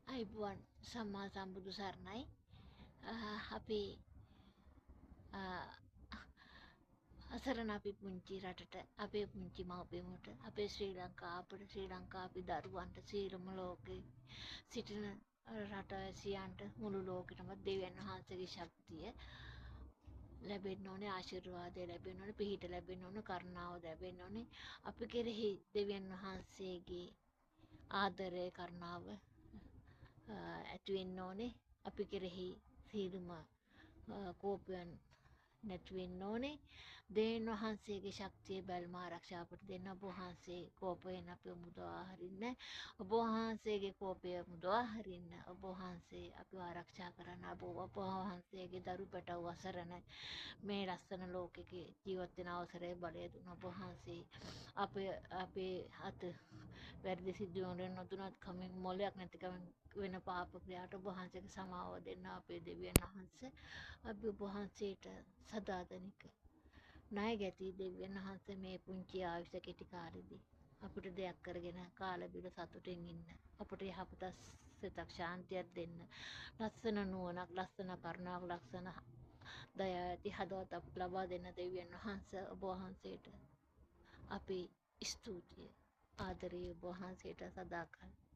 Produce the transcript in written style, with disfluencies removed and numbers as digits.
අයිබුවන් සම්මා සම්බුදු සරණයි. අපි අසරණ අපි පුංචි රටට අපේ පුංචි මව්පියමුට අපේ ශ්‍රී ලංකාවට ශ්‍රී ලංකාවේ දරුවන්ට සියලුම ලෝකේ සිටින රටවැසියන්ට මුළු ලෝකෙටම දෙවියන් වහන්සේගේ ශක්තිය ලැබෙන්න ඕනේ, ආශිර්වාදය ලැබෙන්න ඕනේ, පිහිට ලැබෙන්න ඕනේ, කරුණාව ලැබෙන්න ඕනේ. අපි කෙරෙහි දෙවියන් වහන්සේගේ ආදරය කරුණාව ඇති වෙන්න ඕනේ. අපි කෙරෙහි සියලුම කෝපයන් නැති වෙන්න ඕනේ. දෙවියන් වහන්සේගේ ශක්තිය බැල්ම ආරක්ෂා අපට දෙන්න. ඔබ වහන්සේ කෝපයෙන් අපිව මුදවා හරින්න. ඔබ වහන්සේගේ කෝපය මුදවා හරින්න. ඔබ වහන්සේ අපිව ආරක්ෂා කරන්න. ඔබ වහන්සේගේ දරු පැටව් අසරණ මේ ලස්සන ලෝකෙක ජීවත් වෙන අවසරය බලය දුන්න. ඔබ වහන්සේ අපේ අත වැරදි සිද්ධ වෙන නොදුනත් කමින් මොලයක් නැතිකමින් වෙන පාප ක්‍රියාවට ඔබ වහන්සේගේ සමාව දෙන්න. අපේ දෙවියන් වහන්සේ අපි ඔබ වහන්සේට සදාතනික ණය ගැති දෙවියන් වහන්සේ මේ පුංචි ආයුෂ කෙටි කාලෙදී අපිට දෙයක් කරගෙන කාල බිල සතුටින් ඉන්න, අපට යහපත සිතක් ශාන්තියක් දෙන්න, ලස්සන නුවණක්, ලස්සන කරුණාවක්, ලස්සන දයාව ඇති හදවත අපට ලබා දෙන්න දෙවියන් වහන්සේ ඔබ වහන්සේට අපි ස්තුතිය ආදරේ ඔබ වහන්සේට සදාකල්